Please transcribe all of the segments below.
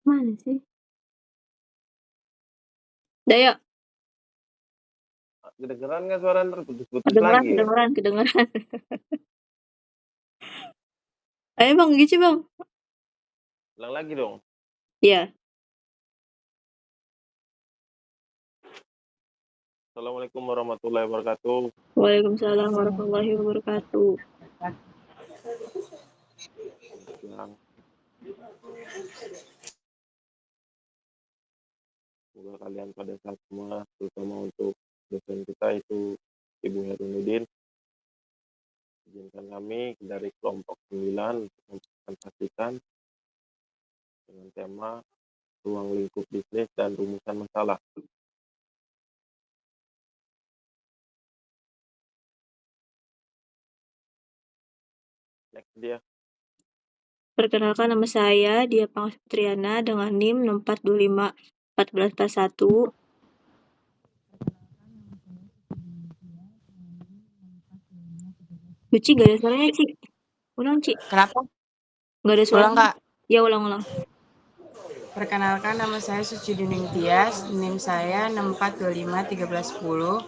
Mana sih? Dayo. Kedengeran nggak suara ntar putus-putus Kedengeran, lagi ya? kedengeran. Ayo bang, gitu bang. Ulang lagi dong. Iya. Assalamualaikum warahmatullahi wabarakatuh. Waalaikumsalam warahmatullahi wabarakatuh. Siang. Semoga kalian pada saat semua, terutama untuk dosen kita itu Ibu Herunudin, izinkan kami dari kelompok 9 untuk mempresentasikan dengan tema ruang lingkup bisnis dan rumusan masalah. Next dia. Perkenalkan nama saya Dia Pangsutriana dengan NIM 6425 1441. Ci, gak ada suaranya, Ci. Ulang, Ci. Kenapa? Gak ada suara. Ulang, Kak. Ya, ulang. Perkenalkan, nama saya Suci Duning Tias, NIM saya 6425 1310.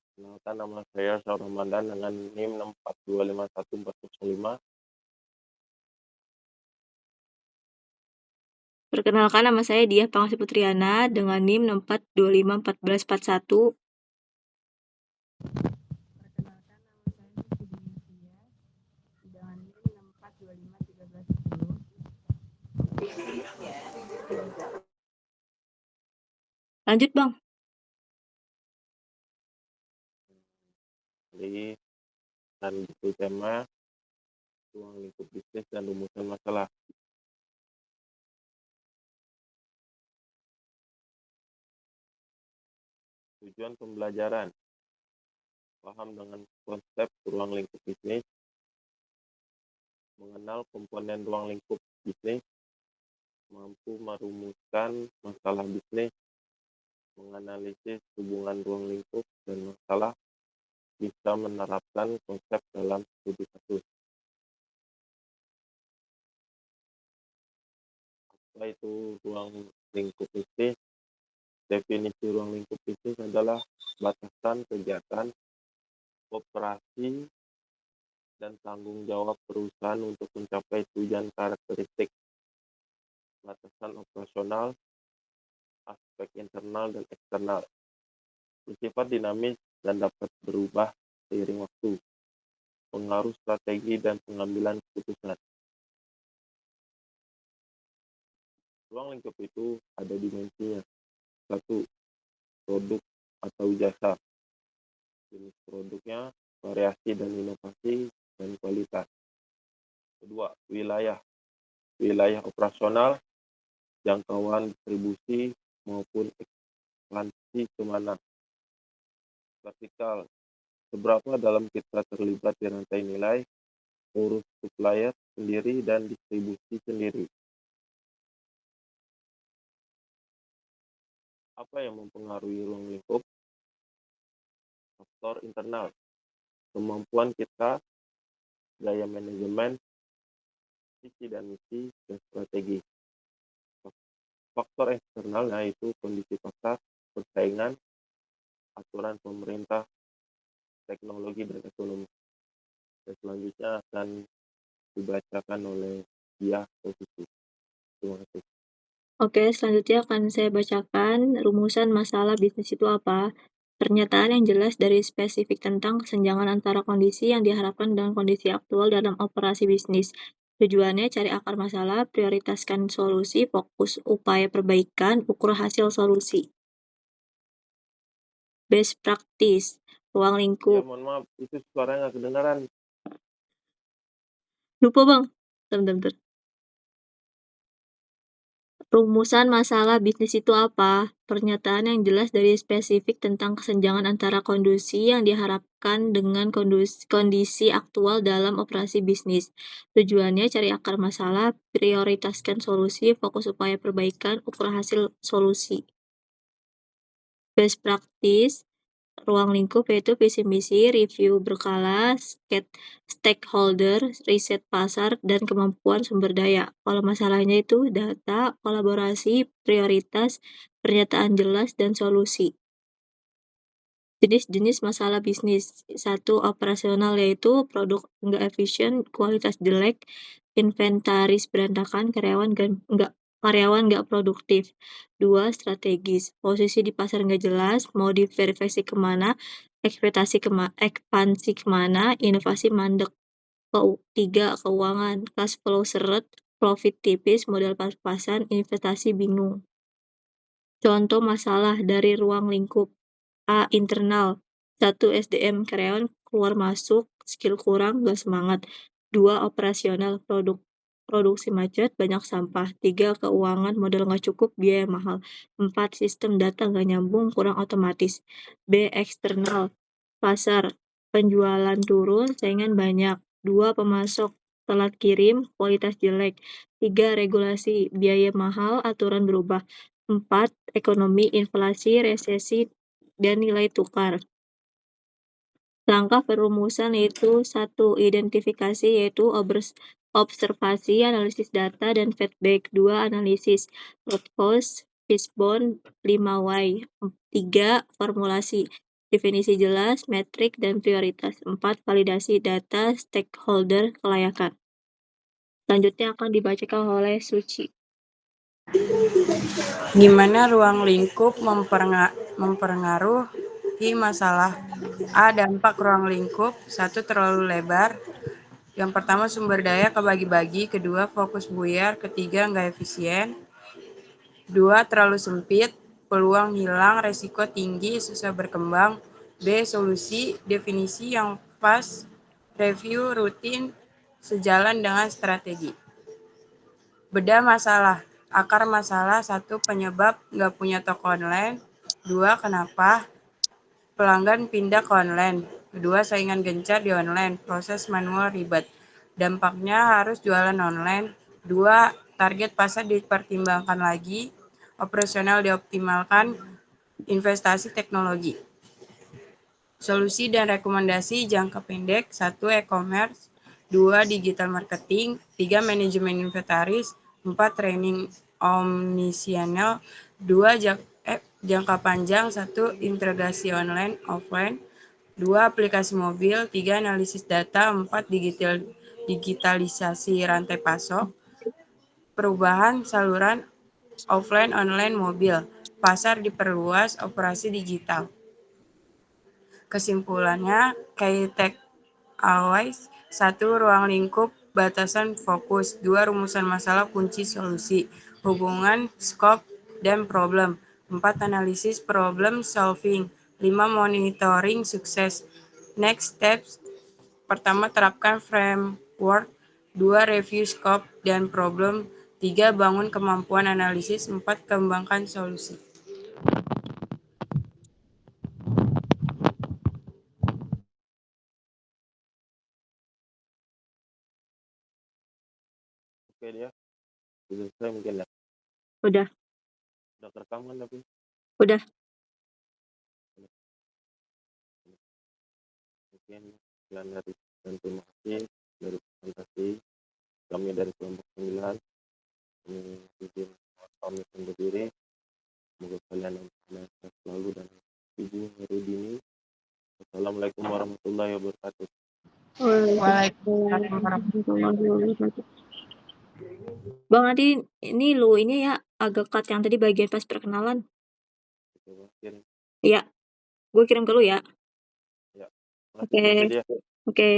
Perkenalkan, nama saya Saur Ramadan dengan NIM 64251 Perkenalkan, nama saya Diah Pangsutriana dengan NIM 6425 1441. Perkenalkan, nama saya Suci Duning Tias dengan NIM 6425 1310. Lanjut, Bang. Jadi, dan buku tema ruang lingkup bisnis dan rumusan masalah. Tujuan pembelajaran, paham dengan konsep ruang lingkup bisnis, mengenal komponen ruang lingkup bisnis, mampu merumuskan masalah bisnis, menganalisis hubungan ruang lingkup dan masalah, bisa menerapkan konsep dalam studi kasus. Apa itu ruang lingkup bisnis? Definisi ruang lingkup bisnis adalah batasan kegiatan, operasi, dan tanggung jawab perusahaan untuk mencapai tujuan karakteristik. Batasan operasional, aspek internal dan eksternal, bersifat dinamis dan dapat berubah seiring waktu. Pengaruh strategi dan pengambilan keputusan. Ruang lingkup itu ada dimensinya. 1. Produk atau jasa. Jenis produknya, variasi dan inovasi, dan kualitas. 2. Wilayah. Wilayah operasional, jangkauan distribusi maupun ekspansi kemana. Vertikal. Seberapa dalam kita terlibat di rantai nilai, urus supplier sendiri dan distribusi sendiri. Apa yang mempengaruhi ruang lingkup? Faktor internal, kemampuan kita, gaya manajemen, visi dan misi, dan strategi. Faktor eksternal yaitu kondisi pasar, persaingan, aturan pemerintah, teknologi, dan ekonomi. Dan selanjutnya akan dibacakan oleh Dia Posisi. Terima kasih. Oke, selanjutnya akan saya bacakan rumusan masalah bisnis itu apa. Pernyataan yang jelas dari spesifik tentang kesenjangan antara kondisi yang diharapkan dengan kondisi aktual dalam operasi bisnis. Tujuannya cari akar masalah, prioritaskan solusi, fokus upaya perbaikan, ukur hasil solusi. Best practice, ruang Ya, lingkup. mohon maaf, itu suaranya nggak kedengaran. Lupa bang, bentar. Rumusan masalah bisnis itu apa? Pernyataan yang jelas dari spesifik tentang kesenjangan antara kondisi yang diharapkan dengan kondisi aktual dalam operasi bisnis. Tujuannya cari akar masalah, prioritaskan solusi, fokus upaya perbaikan, ukur hasil solusi. Best practice, ruang lingkup yaitu visi misi, review berkala, stakeholder, riset pasar, dan kemampuan sumber daya. Kalau masalahnya itu data, kolaborasi, prioritas, pernyataan jelas, dan solusi. Jenis-jenis masalah bisnis. 1. Operasional yaitu produk nggak efisien, kualitas jelek, inventaris berantakan, karyawan nggak produktif. 2. Strategis. Posisi di pasar nggak jelas, mau diverifikasi kemana, ekspansi kemana, inovasi mandek. 3. Keuangan. Cash flow seret, profit tipis, modal pas-pasan, investasi bingung. Contoh masalah dari ruang lingkup. A. Internal. 1. SDM karyawan keluar masuk, skill kurang, gak semangat. 2. Operasional produksi macet, banyak sampah. 3. Keuangan modal gak cukup, biaya mahal. 4. Sistem data gak nyambung, kurang otomatis. B. Eksternal pasar, penjualan turun, saingan banyak. 2. Pemasok telat kirim, kualitas jelek. 3. Regulasi, biaya mahal, aturan berubah. 4. Ekonomi, inflasi, resesi, dan nilai tukar. Langkah perumusan yaitu 1. Identifikasi yaitu observasi, analisis data, dan feedback. 2. Analisis, root cause, fishbone, 5 why. 3. Formulasi, definisi jelas, metrik, dan prioritas. 4. Validasi data, stakeholder, kelayakan. Selanjutnya akan dibacakan oleh Suci. Gimana ruang lingkup mempengaruhi masalah? A. Dampak ruang lingkup. 1. Terlalu lebar. Yang pertama, sumber daya kebagi-bagi. Kedua, fokus buyar. Ketiga, nggak efisien. 2. Terlalu sempit. Peluang hilang, resiko tinggi, susah berkembang. B. Solusi, definisi yang pas, review rutin, sejalan dengan strategi. Bedah masalah. Akar masalah. 1. Penyebab nggak punya toko online. 2. Kenapa pelanggan pindah ke online. Kedua, saingan gencar di online. Proses manual ribet. Dampaknya harus jualan online. 2. Target pasar dipertimbangkan lagi. Operasional dioptimalkan. Investasi teknologi. Solusi dan rekomendasi jangka pendek. 1. E-commerce. 2. Digital marketing. 3. Manajemen inventaris. 4. Training omnichannel. 2. Jangka panjang. 1. Integrasi online offline. 2. Aplikasi mobil. 3. Analisis data. 4. Digitalisasi rantai pasok. Perubahan saluran offline online mobil. Pasar diperluas, operasi digital. Kesimpulannya, key takeaways. 1. Ruang lingkup, batasan fokus. 2. Rumusan masalah, kunci solusi. Hubungan, scope, dan problem. 4. Analisis, problem solving. 5. Monitoring sukses. Next steps. Pertama, terapkan framework. 2. Review scope dan problem. 3. Bangun kemampuan analisis. 4. Kembangkan solusi. Oke dia. Sudah selesai mungkin ya. Udah. Udah kerekam kan tapi? Udah. Mungkin sekian dari dan terima kasih dari presentasi kami dari kelompok 9. Kami izin pamit undur diri. Semoga kalian sehat selalu dan Ibu Herudini. Assalamualaikum warahmatullahi wabarakatuh. Waalaikumsalam warahmatullahi wabarakatuh. Bang, nanti ini ya agak cut yang tadi bagian pas perkenalan. Coba kirim. Iya, gue kirim ke lu ya. Ya. Oke. Oke.